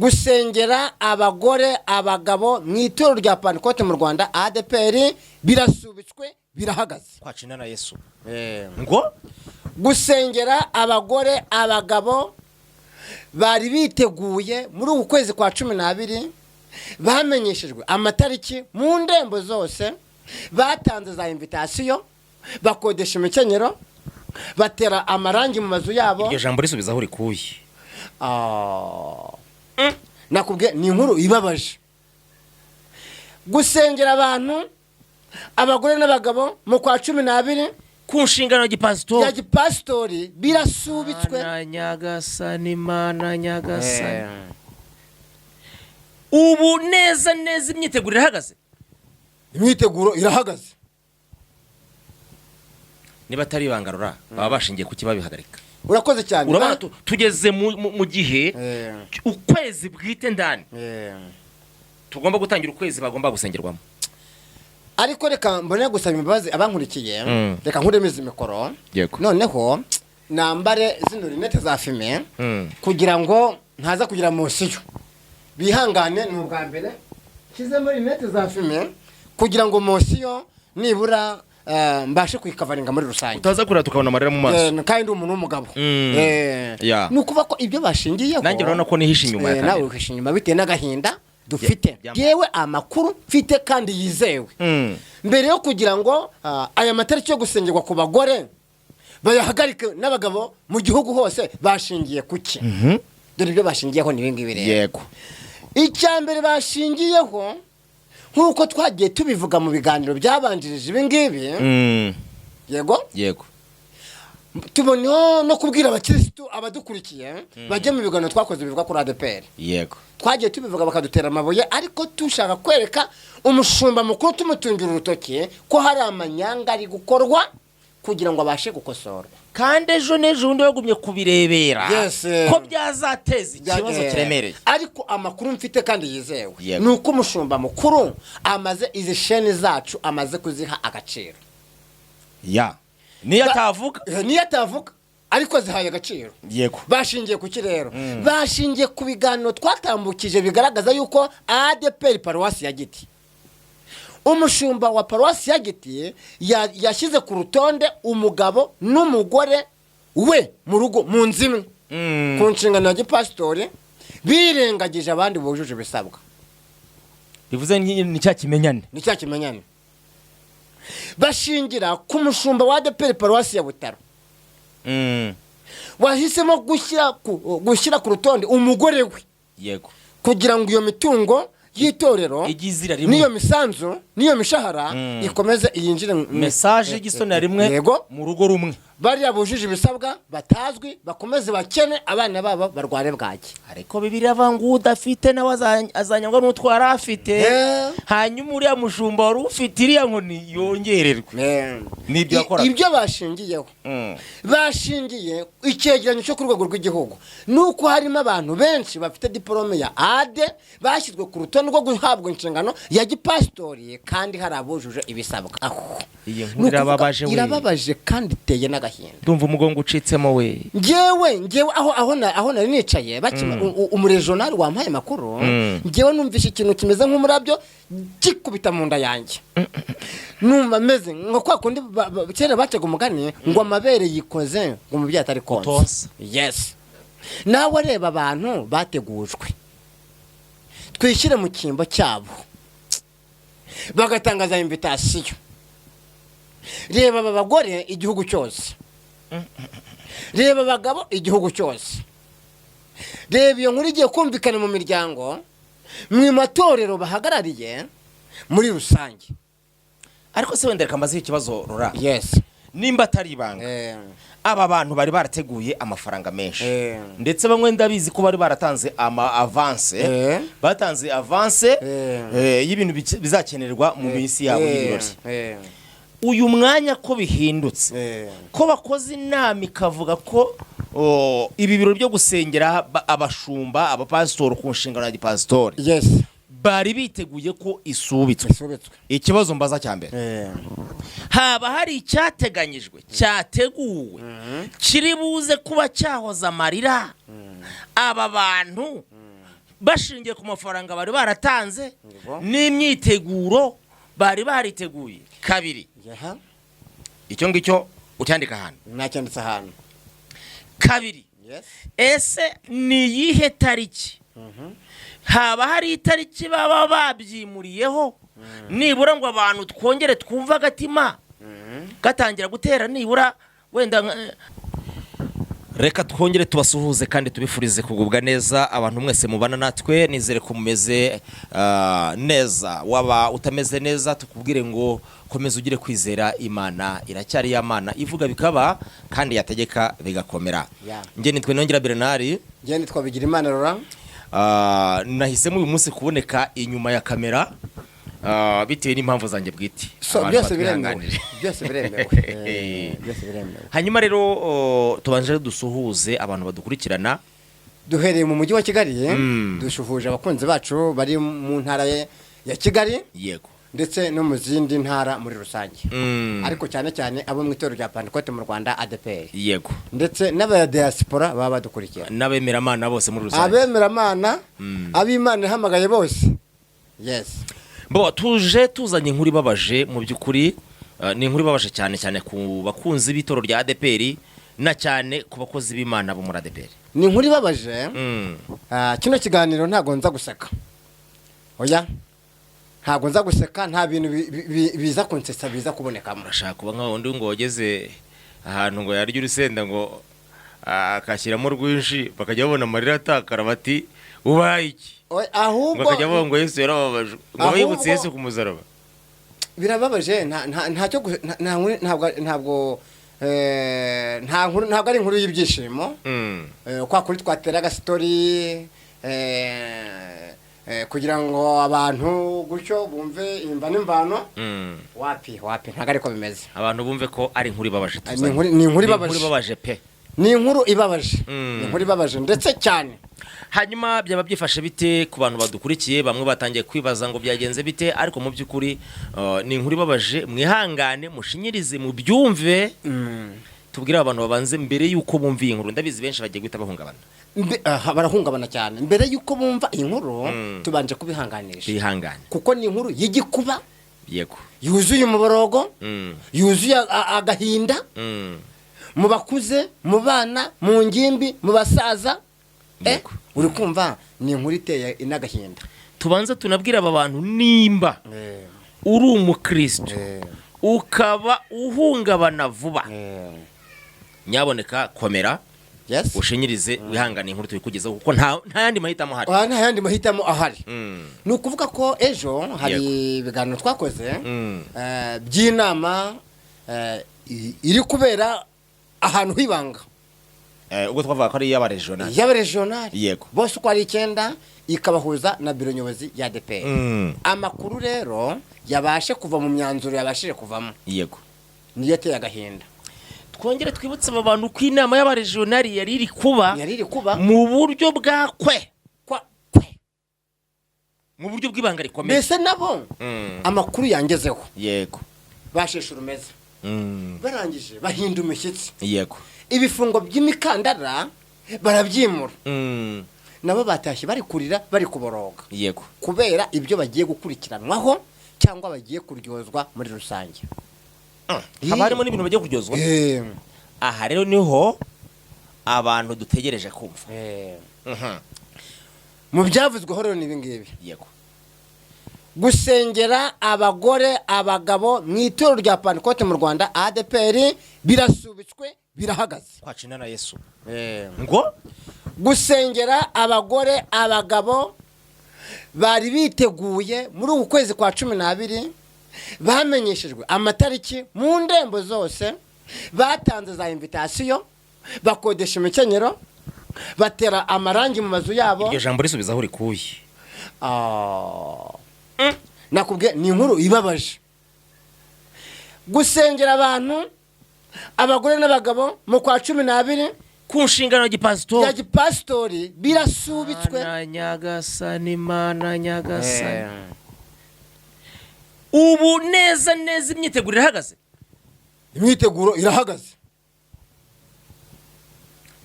gusengera abagore abagabo mu itorero rya Pentecote mu Rwanda ADPR birasubitswe birahagaze kwacina na Yesu ngo gusengera abagore abagabo bari biteguye muri uku kwezi kwa 12 bamenyeshejwe amatariki mu ndembo zose batanze za invitation bakodesha imikenyero batera amarangi mu mazu yabo. Iryo jambo risubiza aho rikuye. Nakubwiye ni inkuru ibabaje. Gusengera abantu abagore n'abagabo mu kwa 12 ku nshingano ya gipastori birasubitswe. Mana nyagasani. Ubu neza imyiteguro irahagaze. Imyiteguro irahagaze. Niba atari ibangarura baba bashingiye ku kibabihagarika. Urakoze cyane. Urabona tugeze mu gihe ukwezi bwite ndani. Tugomba gutangira ukwezi bagomba gusengerwamo. Ariko reka mbone gusaba imbabazi abankurikiye. Reka nkuremeze mikoro. Noneho nambare zino rinete za fime kugira ngo ntaza kugira musiyo. Bihangane ni ubwa mbere kizemo rinete za fime kugira ngo musiyo nibura mbashe kwikavaringa muri rusange. Utaza kurira tukabona amarira mu maso. Kandi umuntu w'umugabo. Nukuva ko ibyo bashingiyeho. Nanjye urabona ko nihisha inyuma ya nawe uhisha inyuma bite n'agahinda dufite. Yewe amakuru mfite kandi yizewe. Mbere yo kugira ngo aya matariki yo gusengerwa ku bagore bayahagarike n'abagabo mu gihugu hose bashingiye kuki. Dore ibyo bashingiyeho ni ibingibi rero. Yego. Icyambere bashingiyeho nkuko twagiye tubivuga mu biganiro byabanjirije ibingibi. Yego. Tubonye no kubwira abakristo abadukurikiye bajye mu biganiro twakoze bivuga kuri ADPR. Yego. Twagiye tubivuga bakadutera amabuye ariko tushaka kwereka umushumba mukuru tumutungira urutoki ko hari amanyanga ari gukorwa kugira ngo abashe gukosorwa. Kandi ejo n'ejo yagumye kubirebera ko byazateza ikibazo kiremereye. Ariko amakuru mfite kandi yizewe nuko umushumba mukuru amaze izi sheni zacu amaze kuziha agaciro. Niyo atavuga ariko zihaye agaciro. Yego. Bashingiye ku kirero. Bashingiye ku biganiro twatambukije bigaragaza yuko ADPR Paruwasi ya Giti. Umushumba wa Paruwasi ya Giti yashyize ku rutonde umugabo n'umugore we mu rugo mu nzimwe. Ku nshingano ya gipastori birengagije abandi bujuje bisabwa. Bivuze ni cya kimenyane. Bashingira ku mushumba wa ADPR Paruwasi ya Butaro. Wahisemo gushyira ku rutonde umugore we. Yego. Kugira ngo iyo mitungo yitorero niyo misanzu niyo mishahara ikomeze iyinjire message y'igisonera rimwe mu rugo rumwe. Bari yabujije ibisabwa batazwi bakomeze bakene abana babo barware bwaki. Ariko Bibiliya avangu udafite nawe azanyangwa n'utwara afite. Hanyuma uri amushumba wari ufite iriya nkoni yongererwe. Nibyo yakora. Ibyo bashingiyeho. Bashingiye icyegeranyo cyo ku rwego rw'igihugu. Nuko harimo abantu benshi bafite diplome ya AD bashyizwe ku rutonde rwo guhabwa inshingano ya gipastori kandi hari abujuje ibisabwa. Iyi nkuru irababaje kandi iteye n'agahinda. Ndumva umugongo ucitsemo we. Ngewe aho nari nicaye umuregional wampaye makuru. Ngewe numvishe ikintu kimeze nk'umurabyo gikubita mu nda yanjye. Numva meze nko kwa kundi cyera bacaga umugani ngo amabere yikoze ngo mu byatari konse. Yes. Nawe reba abantu bategujwe. Twishyire mu kimbo cyabo. Bagatangaza invitation. Reba abagore igihugu cyose. Reba abagabo igihugu cyose. Reba iyo nkuru igiye kumvikana mu miryango mu matorero bahagarariye muri rusange. Ariko se wenda kamaze ikibazo rura. Yes. Nimba atari ibanga. Aba bantu bari barateguye amafaranga menshi. Ndetse bamwe ndabizi ko bari baratanze avance. Batanze avance y'ibintu bizakenerwa mu minsi yabo y'ibirori. Uyu mwanya ko bihindutse ko bakoze inama ikavuga ko ibi biro byo gusengera abashumba abapastor ku nshingano ya gipastori. Yes. Bari biteguye ko isubitswe. Ikibazo mbaza cyambere. Haba hari icyateganyijwe cyateguwe kiri buze kuba cyahoza amarira aba bantu bashingiye ku mafaranga bari baratanze n'imyiteguro bari bariteguye. Kabiri, icyo ngicyo ucyandika ahantu. Nacyanditse ahantu. Kabiri, ese ni yihe tariki haba hari itariki baba babyimuriyeho nibura ngo abantu twongere twumva agatima gatangira gutera nibura wenda reka twongere tubasuhuze kandi tubifurize kugubwa neza abantu mwese mubana natwe. Nizere ko mumeze neza. Waba utameze neza tukubwire ngo komeza ugire kwizera, Imana iracyari y'Imana ivuga bikaba kandi yategeka bigakomera. Nge nitwe Nongera Bernard. Nge nitwa Bigirimana Laurent. Nahisemo uyu munsi kuboneka inyuma ya kamera bitewe n'impamvu zanjye bwite. Byose biremewe. Hanyuma rero tubanje dusuhuze abantu badukurikirana duhereye mu mujyi wa Kigali. Dushuhuje abakunzi bacu bari mu ntara ya Kigali, yego, ndetse no mu zindi ntara muri rusange, ariko cyane cyane abo mu itorero rya Pentecote mu Rwanda ADPR, yego, ndetse n'aba diaspora baba badukurikira, n'abemeramana bose muri rusange, abemeramana ab'Imana ihamagaye bose. Bo tuje tuzanye inkuru ibabaje mu by'ukuri. Ni inkuru ibabaje cyane cyane ku bakunzi b'itoro rya ADPR na cyane ku bakozi b'Imana bo muri ADPR. Ni inkuru ibabaje. Kino kiganiro ntago nza guseka. Oya, ntago nza guseka, nta bintu biza kunsetsa biza kubonekamo. Urashaka kuba nka wundi ngo wageze ahantu ngo yarya urusenda ngo akashyiramo rwinshi bakajya babona amarira atakara bati ubaye iki? Ahubwo bakajya bavuga ngo Yesu yarababaje, ngo yibutse Yesu ku musaraba. Birababaje, ntacyo ntabwo ari inkuru y'ibyishimo. Kwa kuri twateraga story kugira ngo abantu gutyo bumve imba n'imvano. Wapi ntago ariko bimeze. Abantu bumve ko ari inkuru ibabaje. Ni inkuru ibabaje pe. Ni inkuru ibabaje. Ni inkuru ibabaje ndetse cyane. Hanyuma byaba byifashe bite ku bantu badukurikiye? Bamwe batangiye kwibaza ngo byagenze bite, ariko mu by'ukuri ni inkuru ibabaje. Mwihangane, mushinyirize, mu byumve. Tubwire abantu babanze mbere yuko bumva iyi nkuru. Ndabizi benshi bagiye guhita bahungabana. Barahungabana cyane mbere yuko bumva iyi nkuru. Tubanje kubihanganisha. Bihangane kuko ni inkuru y'igikuba, yego, yuzuye umuborogo, yuzuye agahinda, mu bakuze, mu bana, mu ngimbi, mu basaza. Uri kumva ni inkuru iteye inagahinda. Tubanza tunabwira aba bantu nimba uri umukristo ukaba uhungabana vuba, nyaboneka komera, ushinyirize, wihangane inkuru tuyikugezaho kuko nta yandi mahitamo ahari. Nta yandi mahitamo ahari. Ni ukuvuga ko ejo hari ibiganiro twakoze by'inama iri kubera ahantu hibanga. Ubwo twavuga ko ari y'abaregional, yego, bose uko ari 9 ikabahuza na biro nyobozi ya ADPR. Amakuru rero yabashe kuva mu myanzuro yabashije kuvamo, yego, niyo yateye agahinda. Twongere twibutse aba bantu ko inama y'abaregional yari iri kuba mu buryo bwa kwe, mu buryo bw'ibanga rikomeye. Mbese nabo amakuru yangezeho, yego, basheshe urumeza, barangije bahinda umushyitsi, yego, ibifungo by'imikandara barabyimura. Nabo batashye bari kurira, bari kuboroga, yego, kubera ibyo bagiye gukurikiranwaho cyangwa bagiye kuryozwa muri rusange. Haba harimo n'ibintu bagiye kuryozwa. Aha rero niho abantu dutegereje kumva. Mu byavuzweho rero nibi ngibi, yego, gusengera abagore abagabo mu itorero rya Pentecote mu Rwanda ADPR birasubitswe, birahagaze. Kwacina na Yesu. Ngo gusengera abagore abagabo bari biteguye muri uku kwezi kwa 12, bamenyeshejwe amatariki mu ndembo zose, batanze za invitation, bakodesha imikenyero, batera amarangi mu mazu yabo. Iryo jambo risubizaho rikuye. Nakubwiye ni inkuru ibabaje. Gusengera abantu abagore n'abagabo mu kwa 12 ku nshingano ya gipastori birasubitswe. Mana nyagasani. Ubu neza imyiteguro irahagaze. Imyiteguro irahagaze.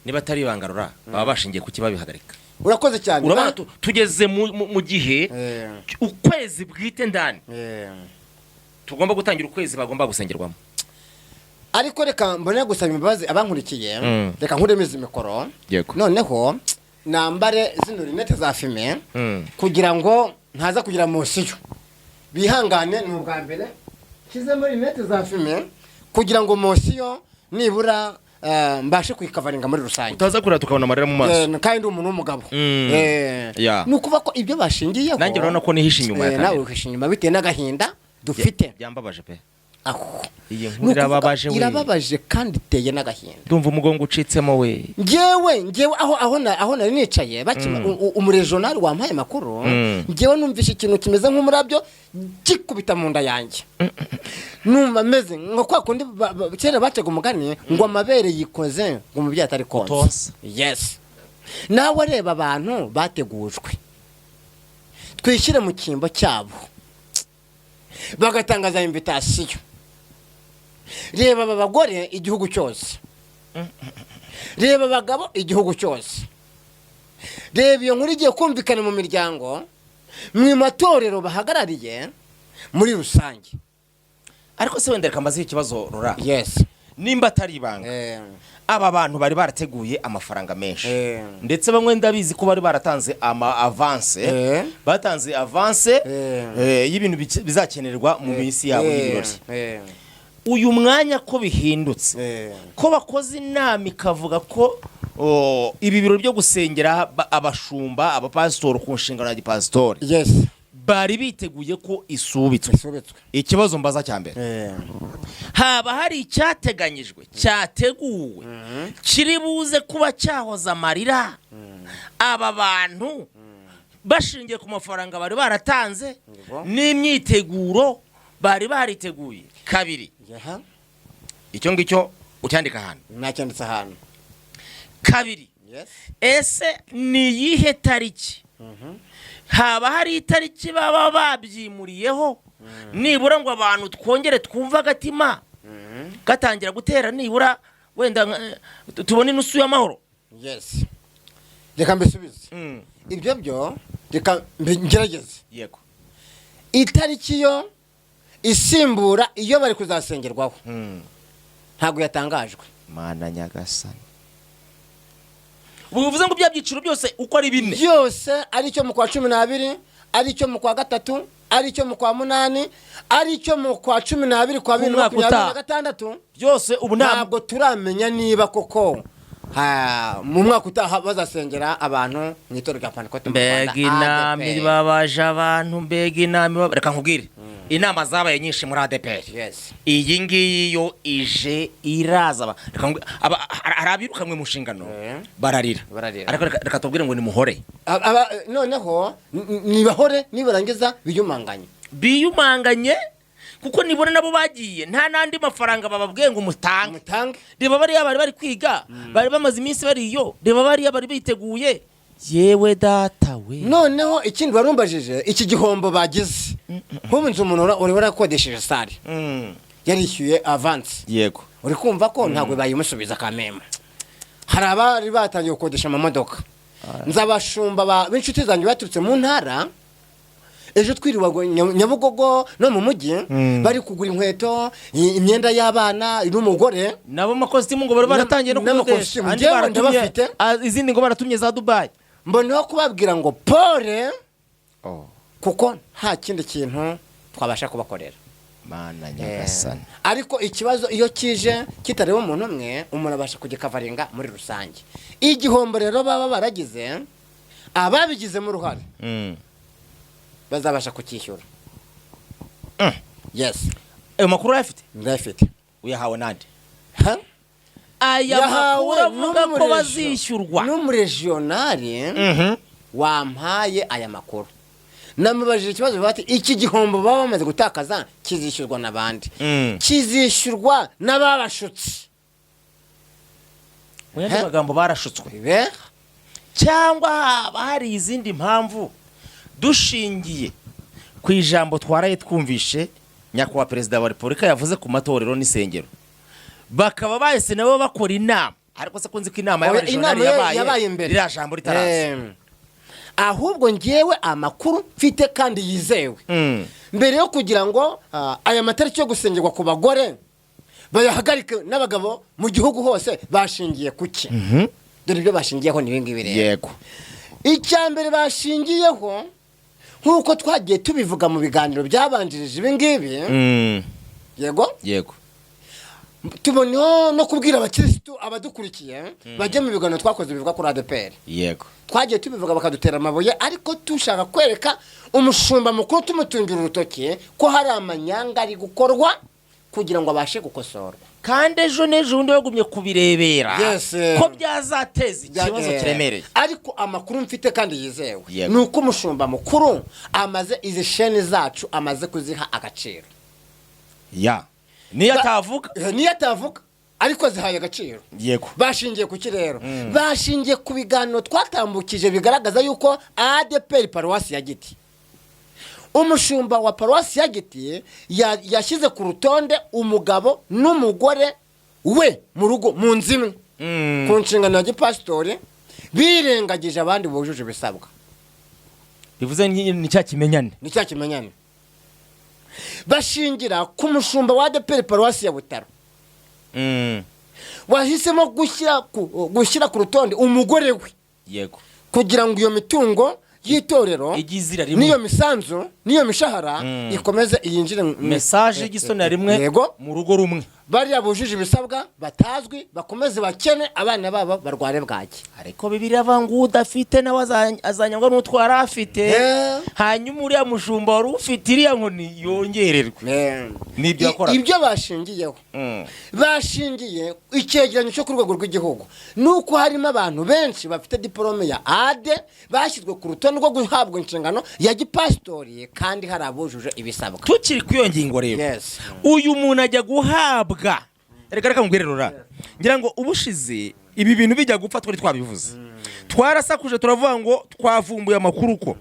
Niba atari ibangarura baba bashingiye ku kibabihagarika. urakoze cyane urabona tugeze mu gihe ukwezi bwite ndani tugomba gutangira ukwezi bagomba gusengerwamo. Ariko reka mbone gusaba imbabazi abankurikiye, reka nkuremeze mikoro noneho nambare zino rinete za fime kugira ngo ntaza kugira mosiyo bihangane. Ni ubwa mbere kizemo rinete za fime kugira ngo mosiyo nibura mbashe kwikavaringa muri rusange, utaza kurira tukabona amarira mu maso kandi umuntu w'umugabo nukuva ko ibyo bashingiyeho nanjye urabona ko nihishe inyuma ya nawe uhishe inyuma bitewe n'agahinda dufite. Byambabaje pe, iyi nkuru irababaje kandi iteye n'agahinda. Ndumva umugongo ucitsemo we. Ngewe aho nari nicaye umuregional wampaye amakuru, ngewe numvishe ikintu kimeze nk'umurabyo gikubita mu nda yanjye. Numva meze nko kwa kundi kera bacaga umugani ngo amabere yikoze ngo umubyeyi atari konsa. Yes, nawe areba abantu bategujwe twishyire mu kimbo cyabo bagatangaza invitation. Reba aba bagore igihugu cyose, reba abagabo igihugu cyose, reba iyo nkuru igiye kumvikana mu miryango, mu matorero bahagarariye muri rusange. Ariko se wenda kamaze ikibazo Rora. Yes, nimba atari ibanga aba bantu bari barateguye amafaranga menshi ndetse bamwe ndabizi ko bari baratanze avance batanze avance y'ibintu bizakenerwa mu minsi yabo y'ibirori. Uyu mwanya ko bihindutse ko bakoze inama ikavuga ko ibi biro byo gusengera abashumba abapastor ku nshingano ya gipastor bari biteguye ko isubitswe. Ikibazo mbaza cya mbere, haba hari icyateganyijwe cyateguwe kiri buze kuba cyahoza amarira aba bantu bashingiye ku mafaranga bari baratanze n'imyiteguro bari bariteguye? Kabiri, icyo ngicyo ucyandika ahantu. Nacyanditse ahantu. Kabiri, ese ni yihe tariki haba hari itariki baba babyimuriyeho nibura ngo abantu twongere twumva agatima gatangira gutera nibura wenda tubone inusu y'amahoro? Yes, reka mbisubize ibyo byo, reka ngerageze. Yego, itariki yo isimbura iyo bari kuzasengerwaho ntago yatangajwe. Mana nyagasani, ubuvuze ngo byabyiciro byose uko ari bine byose, ari cyo mu kwa 12, ari cyo mu kwa 3, ari cyo mu kwa 8, ari cyo mu kwa 12 kwa 2026 byose ubu ntabwo turamenya niba koko mu mwaka utaha bazasengera abantu mu itorero rya Pentecote mu Rwanda. Mbega inama ibabaje abantu, mbega inama. Reka nkubwire, inama zabaye nyinshi muri ADPR. Iyi ngiyi yo ije iraza arabirukamwe mu nshingano bararira. Ariko reka tubwire ngo ni muhore. Noneho nibahore nibarangiza biyumanganye kuko nibona nabo bagiye nta nandi mafaranga bababwiye ngo mutange. Reba bari bari kwiga, bari bamaze iminsi bariyo, reba bari biteguye. Yewe data we, noneho ikindi barumbajije iki gihombo bagize. Nk'ubu nzu umuntu uri warakodesheje sare yarishyuye avance. Yego, uri kumva ko ntabwo bayimusubiza kamema. Hari abari batangiye gukodesha amamodoka. Nzabashumba b'inshuti zanjye baturutse mu ntara, ejo twiriwa Nyabugogo no mu mujyi bari kugura inkweto, imyenda y'abana n'umugore, nabo makositimu ngo bari baratangiye no kukodesha, andi baratumye izindi ngo baratumye za Dubai. Mboneho kubabwira ngo pole kuko nta kindi kintu twabasha kubakorera. Mana nyagasani. Ariko ikibazo iyo kije kitareba umuntu umwe, umuntu abasha kugikavaringa muri rusange. Igihombo rero baba baragize, ababigize mu ruhare bazabasha kucyishyura. Yes, ayo makuru yafite ndafite. Uyahawe nande? Aya makuru avuga ko bazishyurwa n'umuregionali wampaye aya makuru. Namubajije ikibazo bati iki gihombo baba bamaze gutakaza kizishyurwa nabandi. Kizishyurwa n'ababashutse. Uyandi magambo barashutswe cyangwa hari izindi mpamvu dushingiye ku ijambo twaraye twumvishe nyakubahwa perezida wa Repubulika yavuze ku matorero n'isengero, bakaba bahise nabo bakora inama. Ariko se kunzi ko inama yabaye yabaye imbere rya jambo ritaraza. ahubwo ngewe amakuru mfite kandi yizewe mbere yo kugira ngo aya matariki yo gusengerwa ku bagore bayahagarike n'abagabo mu gihugu hose bashingiye kuki dore ibyo bashingiyeho ni ibingibi rero yego icyambere bashingiyeho nkuko twagiye tubivuga mu biganiro byabanjirije ibingibi yego tubone no kubwira abakirisitu abadukurikiye bajye mu biganiro twakoze bivuga kuri ADPR yego twagiye tubivuga bakadutera amabuye ariko tushaka kwereka umushumba mukuru tumutungira urutoki ko hari amanyanga ari gukorwa kugira ngo abashe gukosorwa kandi ejo n'ejo undi wagumye kubirebera ko byazateza ikibazo kiremereye ariko amakuru mfite kandi yizewe ni uko umushumba mukuru amaze izi sheni zacu amaze kuziha agaciro niyo atavuga ariko zihaye agaciro yego bashingiye ku kirero bashingiye ku biganiro twatambukije bigaragaza yuko ADPR Paruwasi ya Giti umushumba wa Paruwasi ya Giti yashyize ku rutonde umugabo n'umugore we mu rugo mu nzimwe ku nshingano ya gipasitori birengagije abandi bujuje ibisabwa bivuze ni cya kimenyane bashingira ku mushumba wa ADPR Paruwasi ya Butaro wahisemo gushyira ku rutonde umugore we yego kugira ngo iyo mitungo y'itorero niyo misanzu niyo mishahara ikomeze iyinjire message y'igisonera rimwe mu rugo rumwe bariya bujije ibisabwa batazwi bakomeze bakene abana babo barware bwaki ariko Bibiliya avanga udafite nawe azanyangwa n'utwara afite hanyuma uriya mushumba wari ufite iriya nkoni yongererwe nibyo yakora ibyo bashingiyeho bashingiye icyegeranyo cyo ku rwego rw'igihugu nuko harimo abantu benshi bafite diplome ya AD bashyizwe ku rutonde rwo guhabwa inshingano ya gipasitori kandi hari abujuje ibisabwa tukiri ku iyo ngingo rero uyu muntu ajya guhabwa reka mubwirerura ngira ngo ubushize ibi bintu bijya gupfa twari twabivuze twarasakuje turavuga ngo twavumbuye amakuru ko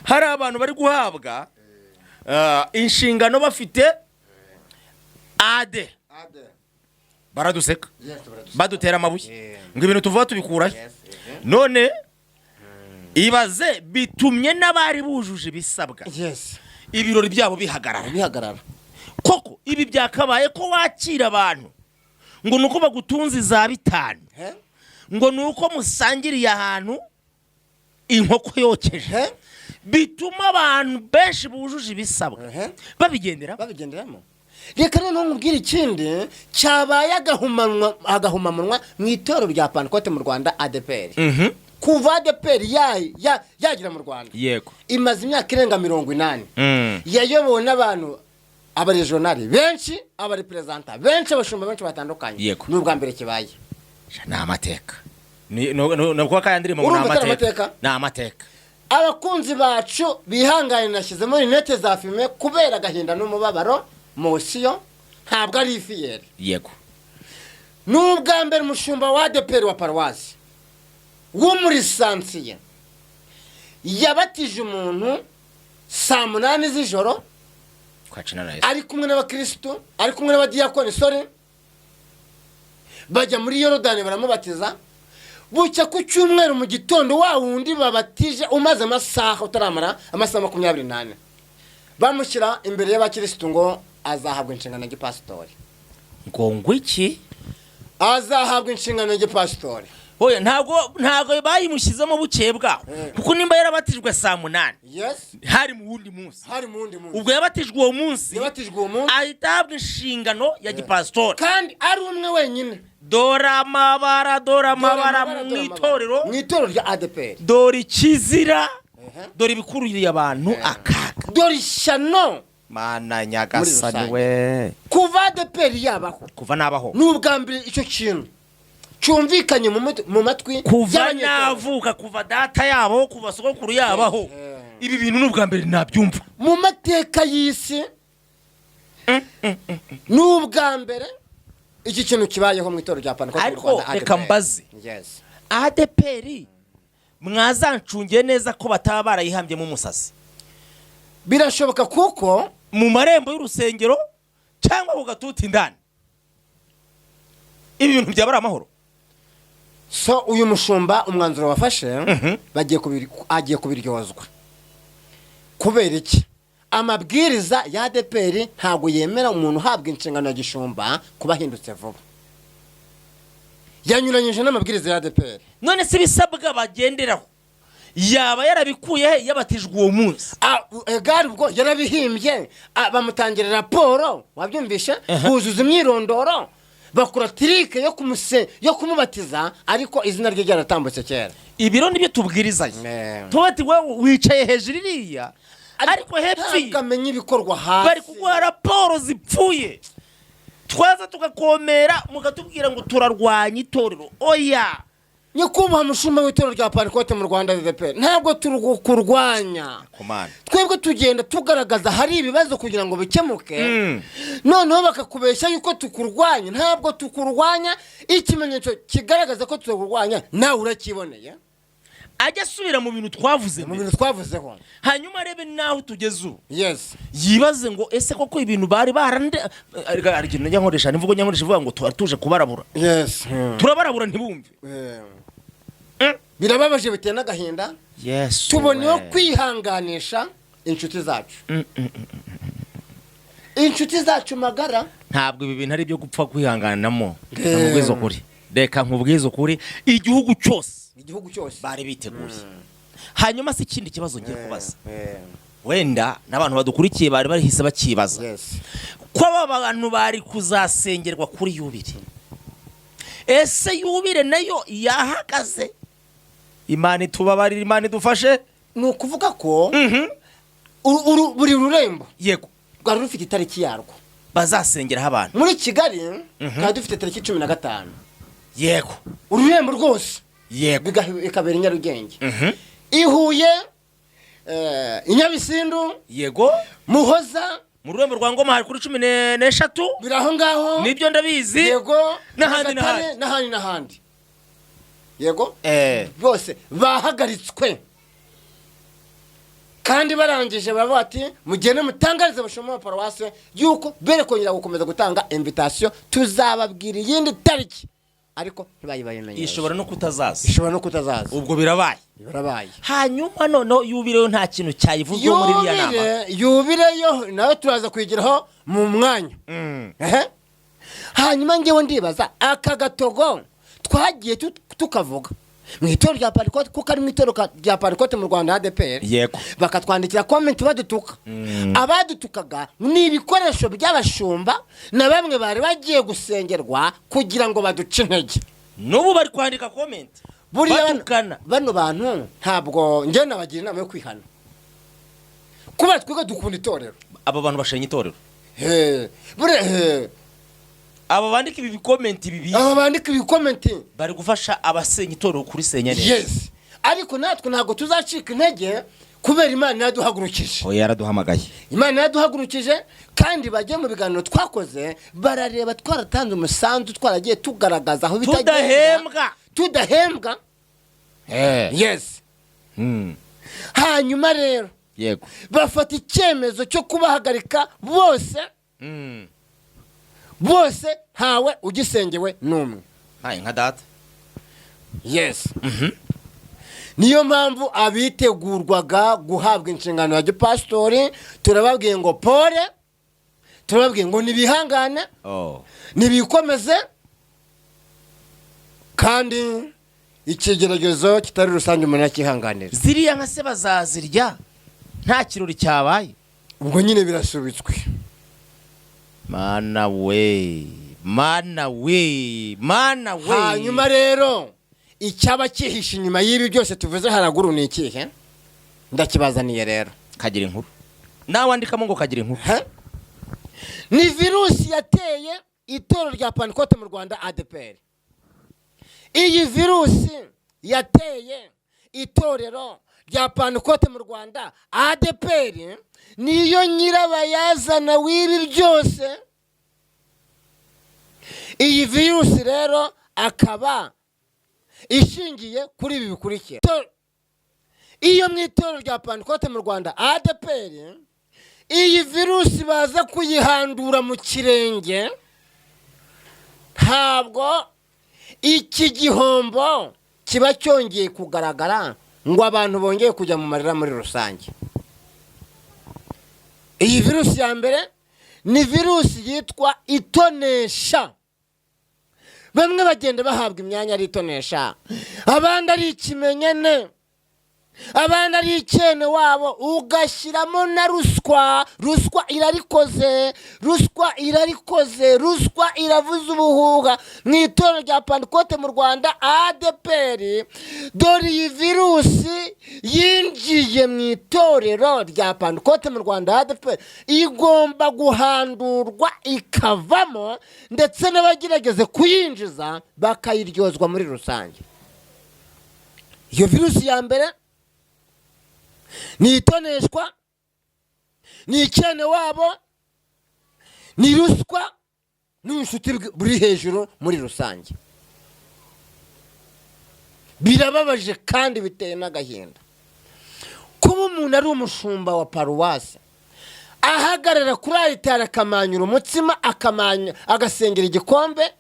hari abantu bari guhabwa inshingano bafite AD baraduseka badutera amabuye ngo ibintu tuvuga tubikurahe none ibaze bitumye n'abari bujuje ibisabwa ibirori byabo bihagarara koko ibi byakabaye ko wakira abantu ngo nuko bagutunze za 5 ngo nuko musangiriye ahantu inkoko yokeje bituma abantu benshi bujuje ibisabwa babigenderamo reka noneho nkubwira ikindi cyabaye agahumamunwa mu itorero rya Pantecote mu Rwanda ADPR kuva ADPR yagira mu Rwanda yego imaze imyaka irenga 80 yayobowe n'abantu abaregionali benshi abarepresenta benshi abashumba benshi batandukanye n'ubwa mbere kibaye na amateka nubwo kayandiri mu amateka na amateka abakunzi bacu bihangane nashyizemo rinete za filme kubera gahinda n'umubabaro mosiyo ntabwo ari ifiyeri yego n'ubwa mbere umushumba wa ADPR wa Paruwasi wo muri Sansiye yabatije umuntu saa 8 z'ijoro ari kumwe n'abakristo ari kumwe n'abadiyakoni bajya muri Yorodani baramubatiza bucya ku cyumweru mu gitondo wa wundi babatije umaze amasaha utaramara amasaha 28 bamushyira imbere y'abakristo ngo azahabwa inshingano y'igipasitori ngo iki azahabwa inshingano y'igipasitori oya ntago bayimushyizemo bukebwa kuko nimba yarabatijwe saa 8 hari mu wundi munsi ubwo yabatijwe uwo munsi ahitabwa inshingano ya gipasitori kandi ari umwe wenyine dora amabara mu itorero rya ADPR dora ikizira dora ibikururiye abantu akaga dora ishyano mana nyagasani we kuva ADPR yabaho kuva nabaho n'ubwa mbere icyo kintu cyumvikanye mu matwi kuva navuka kuva data yabo kuva sogokuru yabaho ibi bintu n'ubwa mbere nabyumva mu mateka y'isi n'ubwa mbere iki kintu kibayeho mu itorero rya Pantecote mu Rwanda reka mbaze ADPR mwazancungiye neza ko bataba barayihambyemo umusasi birashoboka kuko mu marembo y'urusengero cyangwa ku gatuti indani ibi bintu byaba ari amahoro so uyu mushumba umwanzuro wafashe agiye kubiryozwa kubera iki amabwiriza ya ADEPR ntago yemera umuntu uhabwa inshingano ya gishumba kuba hindutse vuba yanyuranyije n'amabwiriza ya ADEPR none se bisabwa bagenderaho yaba yarabikuye yabatijwe uwo munsi egari ubwo yarabihimbye bamutangira raporo wabyumvishe buzuza imyirondoro bakora trike yo kumubatiza ariko izina rye ryaratambutse kera ibiro nibyo tubwirizanye tubati wewe wicaye hejuru iriya ariko hepfi akamenya ibikorwa hasi bari kuguha raporo zipfuye twaza tugakomera mukatubwira ngo turarwanya itorero oya nyikubaha mushumba w'itorero rya Pantecote mu Rwanda ADEPR ntabwo turukurwanya twebwe tugenda tugaragaza hari ibibazo kugira ngo bikemuke noneho bakakubeshya yuko tukurwanya ntabwo tukurwanya ikimenyetso kigaragaza ko tukurwanya nawe urakiboneye ajya asubira mu bintu twavuzeho hanyuma arebe naho tugeze ubu yes yibaze ngo ese koko ibintu bari barande arigino nyankoresha nivugo nyankoresha ivuga ngo tuje kubarabura yes turabarabura ntibumve birababaje biteye n'agahinda yes tuboneho kwihanganisha inshuti zacu magara ntabwo ibi bintu ari byo gupfa kwihanganamo nkubwizo kuri reka nkubwizo kuri igihugu cyose bari biteguye hanyuma si ikindi kibazo ngiye kubaza wenda n'abantu badukurikiye bari barihise bakibaza ko aba bantu bari kuzasengerwa kuri Yubile ese Yubile nayo yahagaze Imana itubabarira Imana idufashe ni ukuvuga ko buri rurembo yego rwari rufite itariki yarwo bazasengeraho abantu muri Kigali kandi dufite tariki 15 yego ururembo rwose yego ikabera Nyarugenge ihuye Inyabisindu yego Muhoza mu rurembo rwa Ngoma hari kuri 13 biraho ngaho nibyo ndabizi yego n'ahandi yego bose bahagaritswe kandi barangije baba bati mugene mutangarize abashumba paruwase yuko bere kongera gukomeza gutanga invitation tuzababwira yindi tariki ariko ntibayibayemenye ishobora no kutazaza ubwo birabaye hanyuma none Yubile nta kintu cyayivuzwe muri iriya nama Yubile yo nawe turaza kwigiraho mu mwanya hanyuma ngewe ndibaza aka gatogo twagiye tukavuga mu itorero rya Pantecote kuko ari mu itorero rya Pantecote mu Rwanda ADEPR yego bakatwandikira comment badutuka abadutukaga ni ibikoresho by'abashumba na bamwe bari bagiye gusengerwa kugira ngo baduce intege n'ubu bari kwandika comment batukana bano bantu ntabwo njye nabagira inama yo kwihana kuba twiga dukunda itorero aba bantu bashenya itorero aba bandika ibi comment bari gufasha abasenya itorero kuri senya neza yes ariko natwe ntabwo tuzacika intege kubera Imana yaduhagurukije yaraduhamagaye Imana yaduhagurukije kandi bagiye mu biganiro twakoze barareba twaratanze umusanzu twaragiye tugaragaza aho tudahembwa yes hanyuma rero yego bafata icyemezo cyo kubahagarika bose ntawe ugisengewe n'umwe nka data yes niyo mpamvu abitegurwaga guhabwa inshingano ya gipastori turababwiye ngo pole turababwiye ngo nibihangane nibikomeze kandi ikigeragezo kitari rusange umuntu akihanganira ziriya nka se bazazirya nta kirori cyabaye ubwo nyine birasubitswe mana we hanyuma rero icyaba cyihishe inyuma y'ibi byose tuvuze haraguru ni ikihe ndakibazaniye rero kagira inkuru nawe wandikamo ngo kagira inkuru ni virusi yateye itorero rya Pantecote mu Rwanda ADEPR iyi virusi yateye itorero rya Pantecote mu Rwanda ADEPR niyo nyirabayazana w'ibi byose iyi virusi rero akaba ishingiye kuri ibi bikurikira iyo mu itorero rya Pantecote mu Rwanda ADEPR iyi virusi baza kuyihandura mu kirenge ntabwo iki gihombo kiba cyongeye kugaragara ngo abantu bongeye kujya mu marira muri rusange. Iyi virusi ya mbere ni virusi yitwa itonesha. Bamwe bagenda bahabwa imyanya ari itonesha, abandi ari ikimenyane, abandi ari icyene wabo, ugashyiramo na ruswa. Ruswa irarikoze, ruswa irarikoze, ruswa iravuza ubuhuha mu itorero rya Pentecote mu Rwanda ADPR. Dore iyi virusi yinjiye mu itorero rya Pentecote mu Rwanda ADPR, igomba guhandurwa ikavamo, ndetse n'abagerageze kuyinjiza bakayiryozwa muri rusange. Iyo virusi ya mbere ni itoneshwa, ni icyene wabo, ni ruswa, n'ubucuti buri hejuru muri rusange. Birababaje kandi biteye n'agahinda kuba umuntu ari umushumba wa paruwasi ahagarara kuri alitari akamanyura umutsima, agasengera igikombe,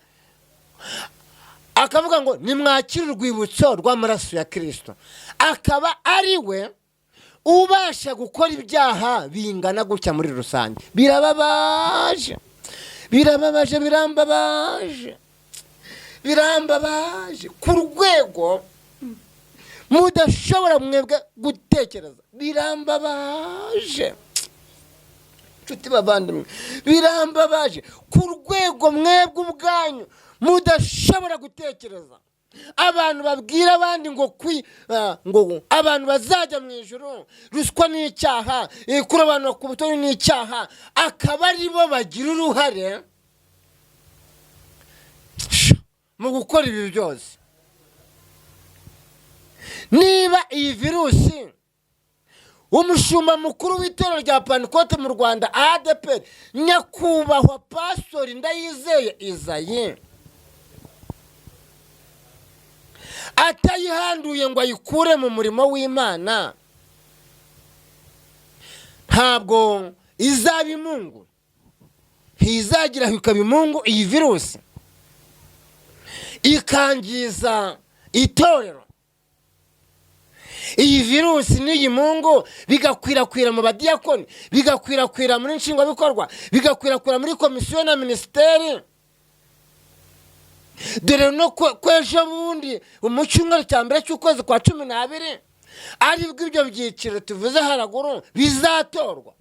akavuga ngo nimwakire urwibutso rw'amaraso ya Kristo, akaba ari we ubasha gukora ibyaha bingana gutya muri rusange. Birababaje, birababaje, birambabaje ku rwego mudashobora mwebwe gutekereza. Birambabaje nshuti bavandimwe, birambabaje ku rwego mwebwe ubwanyu mudashobora gutekereza. Abantu babwira abandi ngo abantu bazajya mu ijuru, ruswa ni icyaha, kurobanura ku butoni ni icyaha, akaba ari bo bagira uruhare mu gukora ibi byose. Niba iyi virusi umushumba mukuru w'itorero rya Pentecote mu Rwanda ADPR, nyakubahwa Pastori Ndayizeye Isaie, atayihanduye ngo ayikure mu murimo w'Imana, ntabwo izaba imungu, ntizagira ikaba imungu. Iyi virusi ikangiza itorero, iyi virusi n'iyi mungu bigakwirakwira mu badiyakoni, bigakwirakwira muri nshingwabikorwa, bigakwirakwira muri komisiyo na minisiteri. Dore no kwejo bundi mu cyumweru cya mbere cy'ukwezi kwa 12 aribwo ibyo byiciro tuvuze haraguru bizatorwa.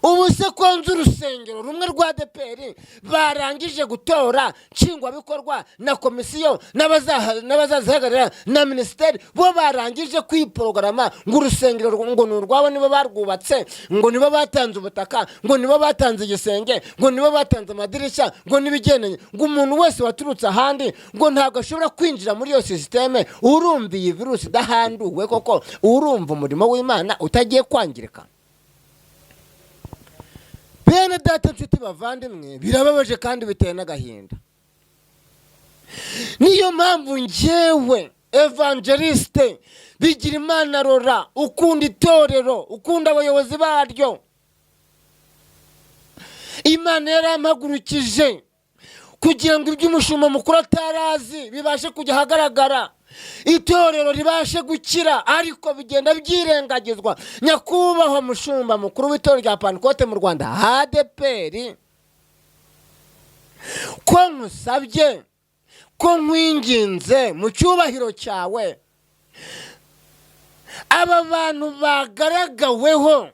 Ubu se konza urusengero rumwe rwa ADPR barangije gutora nshingwabikorwa na komisiyo n'abazazihagarara na minisiteri, bo barangije kwiporogaramu ngo urusengero ngo ni urwabo, nibo barwubatse, ngo nibo batanze ubutaka, ngo nibo batanze igisenge, ngo nibo batanze amadirishya, ngo nibigendanye, ngo umuntu wese waturutse ahandi ngo ntabwo ashobora kwinjira muri iyo systeme. Urumva iyi virusi idahanduwe koko, urumva umurimo w'Imana utagiye kwangirika. Bene data nshuti bavandimwe, birababaje kandi biteye n'agahinda. Niyo mpamvu njyewe evangeliste Bigirimana Rora, ukunda itorero, ukunda abayobozi baryo, Imana yarampagurukije kugira ngo iby'umushumba mukuru atarazi bibashe kujya ahagaragara, itorero ribashe gukira, ariko bigenda byirengagizwa. Nyakubahwa mushumba mukuru w'itorero rya Pentecote mu Rwanda ADPR, ko nkusabye, ko nkwinginze mu cyubahiro cyawe, aba bantu bagaragaweho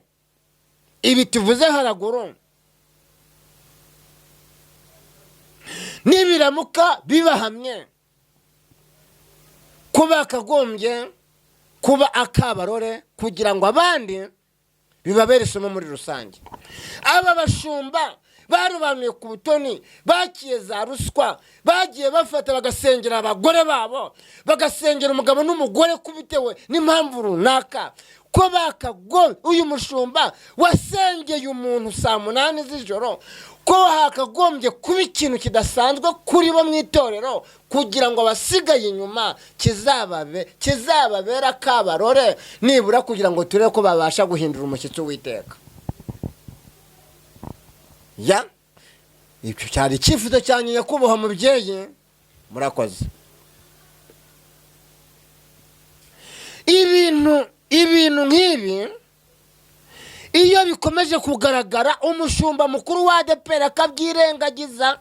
ibi tuvuze haraguru, nibiramuka bibahamye kuba akagombye kuba akabarore kugira ngo abandi bibabere isomo muri rusange. Aba bashumba barubanuye ku butoni, bakiye za ruswa, bagiye bafata bagasengera abagore babo, bagasengera umugabo n'umugore kubitewe n'impamvu runaka, ko bakagombye, uyu mushumba wasengeye umuntu saa 8 z'ijoro, ko hakagombye kuba ikintu kidasanzwe kuri bo mu itorero kugira ngo abasigaye inyuma kizababera kabarore, nibura kugira ngo turebe ko babasha guhindura umushyitsi w'iteka. Ya icyo cyari icyifuzo cyanyu nyakubahwa mubyeyi murakoze. Ibintu nk'ibi iyo bikomeje kugaragara, umushumba mukuru wa ADEPR akabyirengagiza,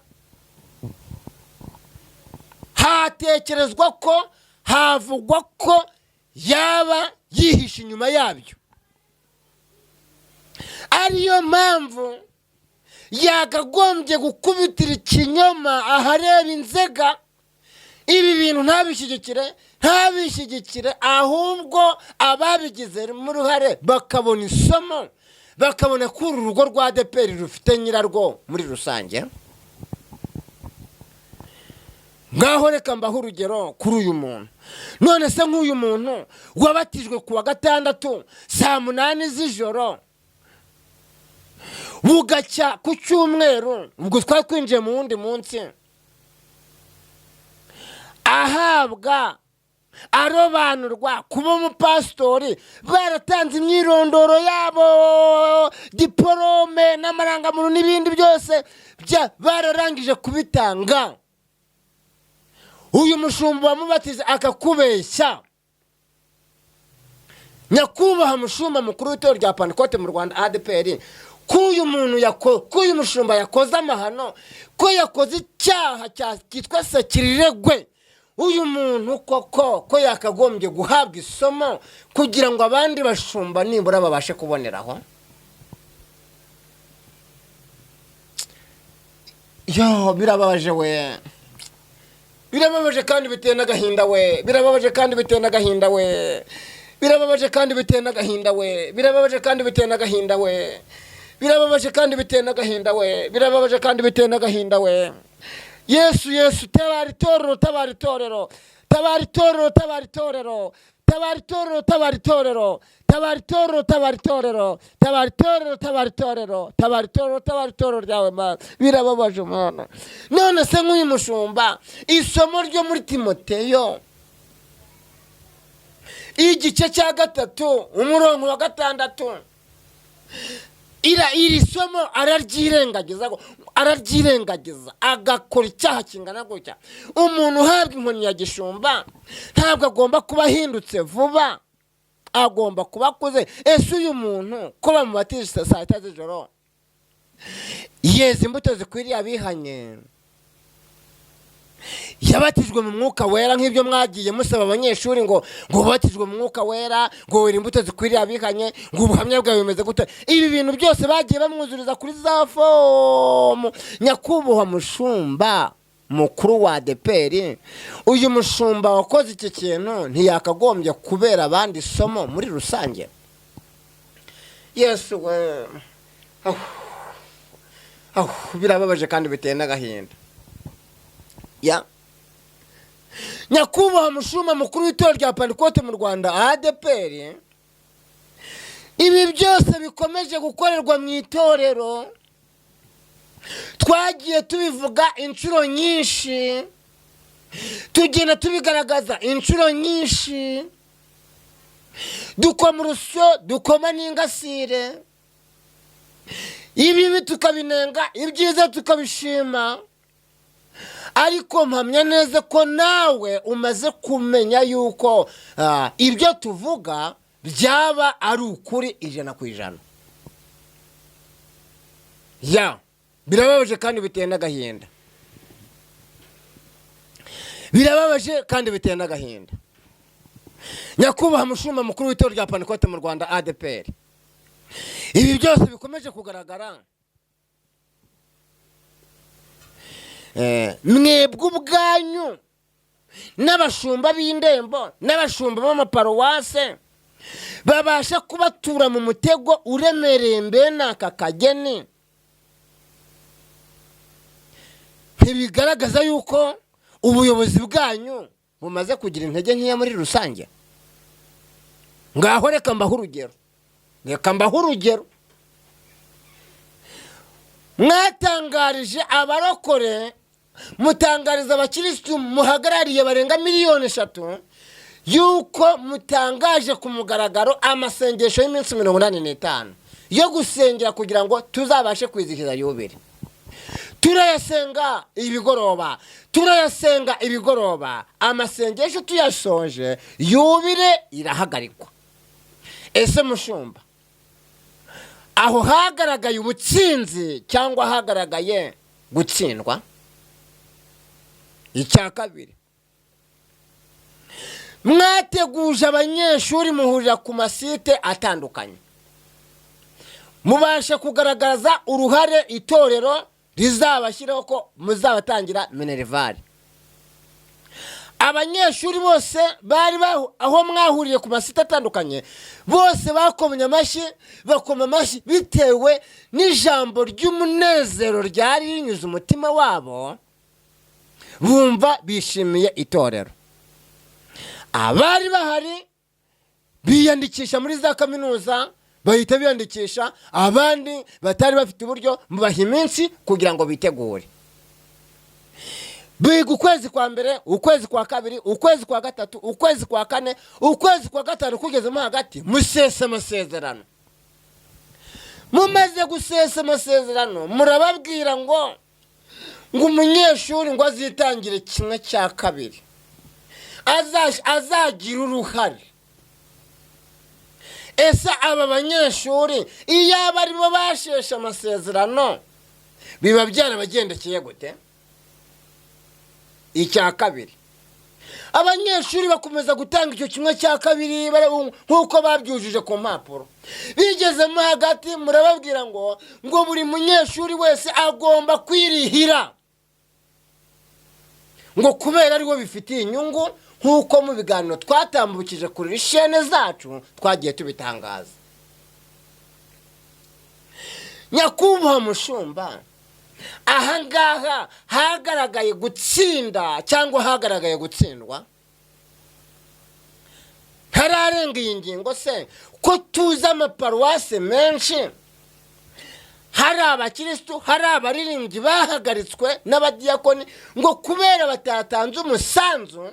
hatekerezwa ko, havugwa ko yaba yihishe inyuma yabyo. Ariyo mpamvu yakagombye gukubitira ikinyoma ahareba inzega. Ibi bintu ntabishyigikire, ahubwo ababigize mu ruhare bakabona isomo, bakabona ko uru rugo rwa ADEPR rufite nyirarwo muri rusange. Ngaho reka mbaho urugero kuri uyu muntu. None se nk'uyu muntu wabatijwe ku wa gatandatu saa 8 z'ijoro, bugacya ku cyumweru, ubwo twari kwinjiye mu wundi munsi, ahabwa arobanurwa kuba umupasitori, baratanze imyirondoro yabo, diporome n'amarangamuntu n'ibindi byose bararangije kubitanga. Uyu mushumba wamubatiza akakubeshya. Nyakubahwa mushumba mukuru w'itorero rya Pentecote mu Rwanda ADEPR, kuyu mushumba yakoze amahano, ko yakoze icyaha cyitwa sekiriregwe. Uyu muntu ko yakagombye guhabwa isomo kugira ngo abandi bashumba nibura babashe kuboneraho. Yo, birababaje we. Birababaje kandi biteye n'agahinda we. Birababaje kandi biteye n'agahinda we. Birababaje kandi biteye n'agahinda we. Birababaje kandi biteye n'agahinda we. Birababaje kandi biteye n'agahinda we. Birababaje kandi biteye n'agahinda we. Yesu, tabara itorero, tabara itorero, tabara itorero, tabara itorero, tabara itorero, tabara itorero, tabara itorero, tabara itorero, tabara itorero, tabara itorero, tabara itorero, tabara itorero ryawe Mana. Birababaje Mana. None se nk'uyu mushumba, isomo ryo muri Timoteyo igice cya 3 umurongo wa 6, iri somo araryirengagiza agakora icyaha kingana gutya. Umuntu uhabwa inkoni ya gishumba ntabwo agomba kuba ahindutse vuba, agomba kuba akuze. Ese uyu muntu ko bamubatije saa 6 z'ijoro, yeze imbuto zikwiriye abihanye, yabatijwe mu mwuka wera nk'ibyo mwagiye musaba abanyeshuri ngo batijwe mu mwuka wera, ngo wera imbuto zikwiriye abihanye, ngo ubuhamya bwawe bumeze gute? Ibi bintu byose bagiye bamwuzuriza kuri za fomu. Nyakubahwa mushumba mukuru wa ADEPR, uyu mushumba wakoze iki kintu ntiyakagombye kubera abandi isomo muri rusange. Yesu we. Birababaje kandi biteye n'agahinda. Nyakubahwa mushumba mukuru w'itorero rya Pentecote mu Rwanda ADEPR, ibi byose bikomeje gukorerwa mu itorero. Twagiye tubivuga inshuro nyinshi, tugenda tubigaragaza inshuro nyinshi, dukoma urusyo, dukoma n'ingasire, ibibi tukabinenga, ibyiza tukabishima. Ariko mpamya neza ko nawe umaze kumenya yuko ibyo tuvuga byaba ari ukuri 100%. Birababaje kandi biteye n'agahinda. Birababaje kandi biteye n'agahinda. Nyakubahwa mushumba mukuru w'itorero rya Pentecote mu Rwanda ADEPR, ibi byose bikomeje kugaragara. Mwebwe ubwanyu n'abashumba b'indembo n'abashumba b'amaparuwase babasha kubatura mu mutego uremereye mbene aka kageni, ntibigaragaza yuko ubuyobozi bwanyu bumaze kugira intege nkeya muri rusange. Ngaho reka mbaho urugero. Mwatangarije abarokore, mutangariza abakirisitu muhagarariye barenga 3,000,000 yuko mutangaje ku mugaragaro amasengesho y'iminsi 85 yo gusengera kugira ngo tuzabashe kwizihiza yubire. turayasenga ibigoroba amasengesho tuyasoje yubire irahagarikwa. Ese mushumba, aho hagaragaye ubutsinzi cyangwa hagaragaye gutsindwa? Icya kabiri, mwateguje abanyeshuri muhurira ku masite atandukanye, mubasha kugaragaza uruhare itorero rizabashyiraho ko muzabatangira minerivare. Abanyeshuri bose bari aho mwahuriye ku masite atandukanye, bose bakoma amashyi bitewe n'ijambo ry'umunezero ryari rinyuze umutima wabo, bumva bishimiye itorero. Abari bahari biyandikisha muri za kaminuza, bahita biyandikisha. Abandi batari bafite uburyo, mubaha iminsi kugira ngo bitegure. Biga ukwezi kwa mbere, ukwezi kwa kabiri, ukwezi kwa gatatu, ukwezi kwa kane, ukwezi kwa gatanu, kugezemo hagati musesa amasezerano. Mumaze gusesa amasezerano, murababwira ngo umunyeshuri ngo azitangire kimwe cya kabiri, azagira uruhare. Ese aba banyeshuri iyo barimo bashesha amasezerano biba byarabagendekeye gute? Icya kabiri, abanyeshuri bakomeza gutanga icyo kimwe cya kabiri nk'uko babyujuje ku mpapuro. Bigezemo hagati murababwira ngo buri munyeshuri wese agomba kwirihira, ngo kubera ariwe bifitiye inyungu, nk'uko mu biganiro twatambukije kuri shene zacu twagiye tubitangaza. Nyakubahwa mushumba, ahangaha hagaragaye gutsinda cyangwa hagaragaye gutsindwa? Ntararenga iyi ngingo se ko tuzi amaparuwase menshi hari abakirisitu, hari abaririmbyi bahagaritswe n'abadiyakoni ngo kubera batatanze umusanzu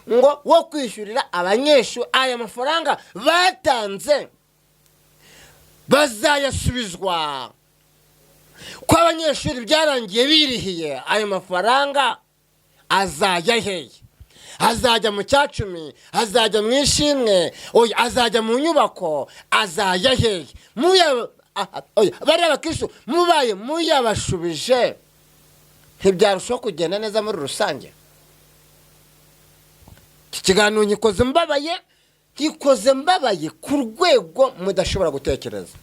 ngo wo kwishyurira abanyeshuri aya mafaranga batanze bazayasubizwa. Ko abanyeshuri byarangiye birihiye, ayo mafaranga azajya hehe? Azajya mu cyacumi, azajya mu ishimwe, azajya mu nyubako, azajya hehe? Bari abakristo mubaye muyabashubije, ntibyarushaho kugenda neza muri rusange? Iki kiganiro gikoze mbabaye ku rwego mudashobora gutekereza.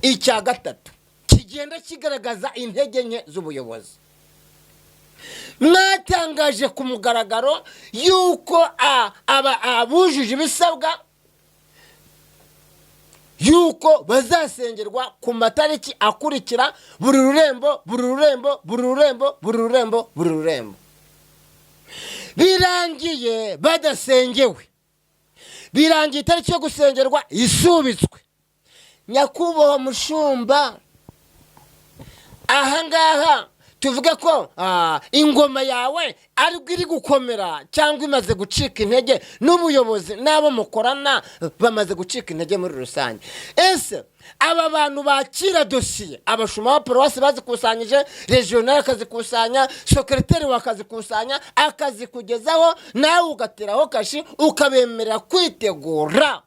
Icya gatatu kigenda kigaragaza intege nke z'ubuyobozi. Mwatangaje ku mugaragaro yuko abujuje ibisabwa yuko bazasengerwa ku matariki akurikira buri rurembo. Birangiye badasengewe, birangiye itariki yo gusengerwa isubitswe. Nyakubahwa mushumba, ahangaha tuvuge ko ingoma yawe aribwo iri gukomera cyangwa imaze gucika intege, n'ubuyobozi n'abo mukorana bamaze gucika intege muri rusange. Ese aba bantu bakira dosiye, abashuma ba paruwasi bazikusanyije, regional akazikusanya, secretary wakazikusanya, akazikugezaho, nawe ugateraho kashi ukabemerera kwitegura,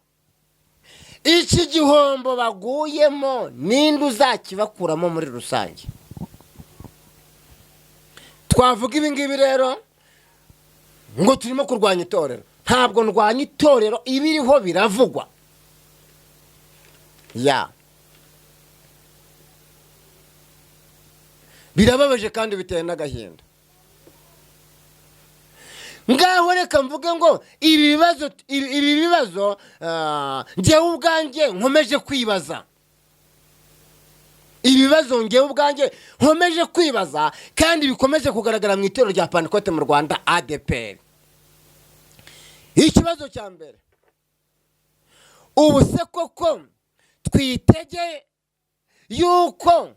iki gihombo baguyemo ninde uzakibakuramo muri rusange? Twavuga ibi ngibi rero ngo turimo kurwanya itorero. Ntabwo ndwanya itorero, ibiriho biravugwa. Birababaje kandi biteye n'agahinda. Ngaho reka mvuge ngo ibi bibazo njyewe ubwanjye nkomeje kwibaza. Ibibazo ngewe ubwanjye nkomeje kwibaza kandi bikomeje kugaragara mu itorero rya Pentecote mu Rwanda ADPR. Ikibazo cya mbere, ubu se koko twitege yuko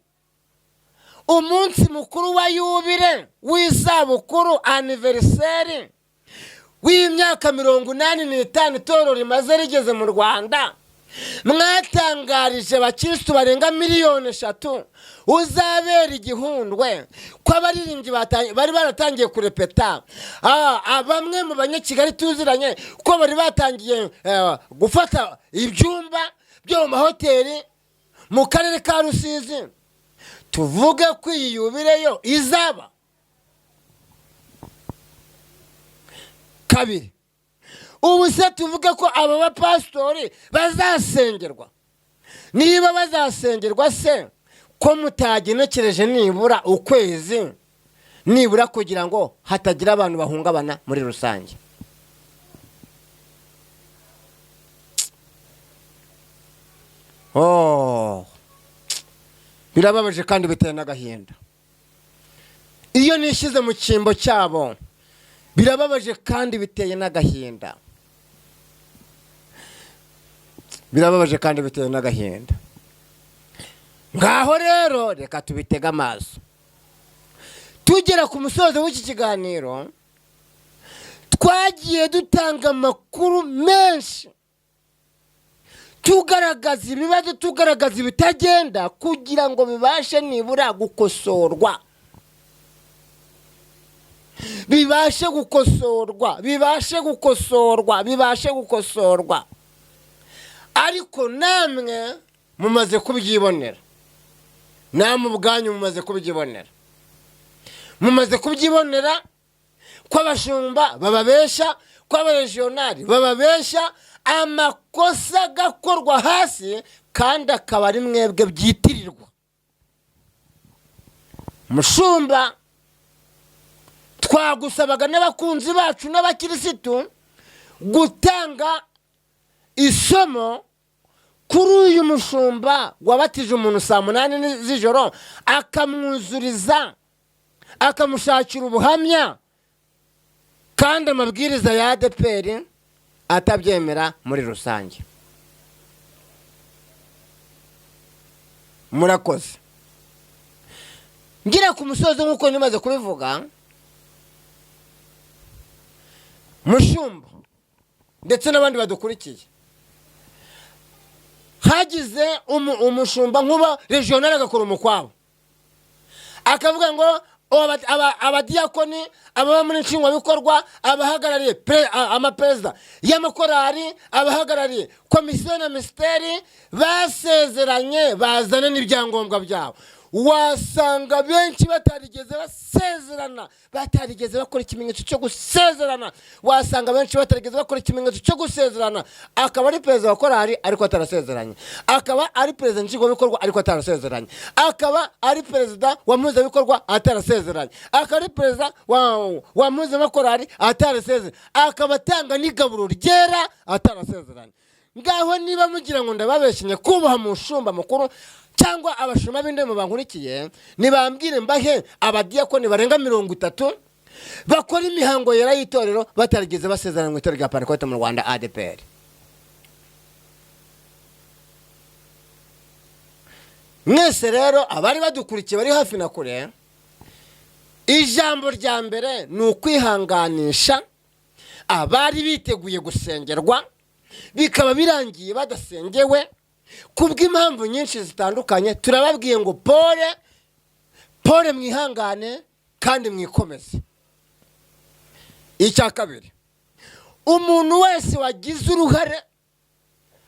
umunsi mukuru wa yubile w'isabukuru anniversaire w'imyaka 85 itorero rimaze rigeze mu Rwanda, mwatangarije abakirisitu barenga 3 miliyoni uzabera igihundwe ko abaririmbyi bari baratangiye kurepeta. Bamwe mu banyakigali tuziranye ko bari batangiye gufata ibyumba byo mu mahoteli mu karere ka Rusizi. Tuvuge ko iyi yubireyo izaba. Kabiri, ubu se tuvuge ko aba bapastori bazasengerwa. Niba bazasengerwa se ko mutagenekereje nibura ukwezi nibura kugira ngo hatagira abantu bahungabana muri rusange. Birababaje kandi biteye n'agahinda. Iyo nishize mu cyimbo cyabo birababaje kandi biteye n'agahinda. Birababaje kandi biteye n'agahinda. Ngaho rero reka tubitega amaso. Tugera ku musozo w'iki kiganiro twagiye dutanga amakuru menshi, tugaragaza ibibazo, tugaragaza ibitagenda kugira ngo bibashe nibura gukosorwa. Bibashe gukosorwa. Ariko namwe mumaze kubyibonera. Namwe ubwanyu mumaze kubyibonera. Mumaze kubyibonera ko abashumba bababesha, ko abaregionari bababesha, amakosa gakorwa hasi kandi akaba ari mwebwe byitirirwa. Mushumba, twagusabaga n'abakunzi bacu n'abakirisitu gutanga isomo kuri uyu mushumba wabatije umuntu saa 8 z'ijoro akamwuzuriza, akamushakira ubuhamya kandi amabwiriza ya ADEPR atabyemera muri rusange. Murakoze. Ngira ku musozo nkuko nimaze kubivuga, mushumba ndetse n'abandi badukurikiye, hagize umushumba nkuba regional agakora umukwabo akavuga ngo abadiyakoni, ababa muri nshingwa bikorwa, abahagarariye amaperezida y'amakorari, abahagarariye komisiyo na minisiteri basezeranye bazana n'ibyangombwa byabo. Wasanga benshi batarigeze basezerana, batarigeze bakora ikimenyetso cyo gusezerana. Wasanga benshi batarigeze bakora ikimenyetso cyo gusezerana. Akaba ari perezida wa korari ariko atarasezeranye, akaba ari perezida nshingwa bikorwa ariko atarasezeranye, akaba ari perezida wa muza bikorwa atarasezeranye, akaba ari perezida wa muza makorari atarasezeranye, akaba atanga n'igaburo ryera atarasezeranye. Ngaho niba mugira ngo ndababeshenye kubaha mushumba mukuru cyangwa abashuma b'inde mu bankurikiye, nibambwire mbahe abadiyakoni barenga 30 bakora imihango yera y'itorero batarigeze basezerana mu itorero rya Pentecote mu Rwanda ADEPR. Mwese rero abari badukurikiye bari hafi na kure, ijambo rya mbere ni ukwihanganisha abari biteguye gusengerwa bikaba birangiye badasengewe kubw'impamvu nyinshi zitandukanye. Turababwiye ngo pole mwihangane kandi mwikomeze. Icya kabiri, umuntu wese wagize uruhare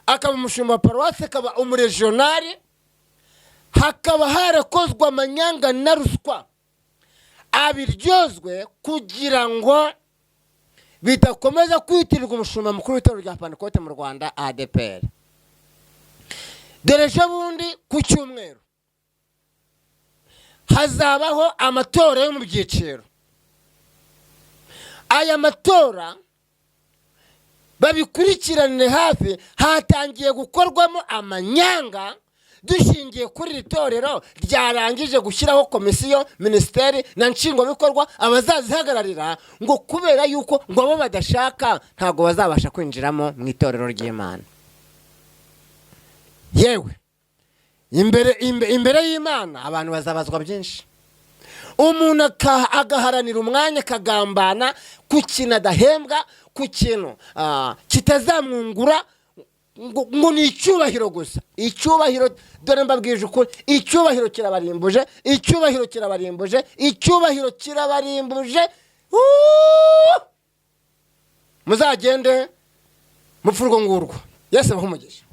akaba umushumba wa paruwasi, akaba umuregionari, hakaba harakozwe amanyanga na ruswa, abiryozwe kugira ngo bidakomeza kwitirirwa umushumba mukuru w'itorero rya Pentecote mu Rwanda ADEPR. Dereje bundi ku cyumweru hazabaho amatora yo mu byiciro. Aya matora babikurikirane hafi, hatangiye gukorwamo amanyanga dushingiye kuri iri torero ryarangije gushyiraho komisiyo, minisiteri na nshingwa bikorwa abazazihagararira, ngo kubera yuko ngo abo badashaka ntago bazabasha kwinjiramo mu itorero ry'Imana. Yewe imbere y'Imana abantu bazabazwa byinshi. Umuntu agaharanira umwanya, kagambana ku kintu adahembwa, ku kintu kitazamwungura ngo ni icyubahiro gusa. Icyubahiro, dore mbabwije ukuri, icyubahiro kirabarimbuje, icyubahiro kirabarimbuje, icyubahiro kirabarimbuje. Muzagende mupfurwa ngurwa. Yesu abahe umugisha.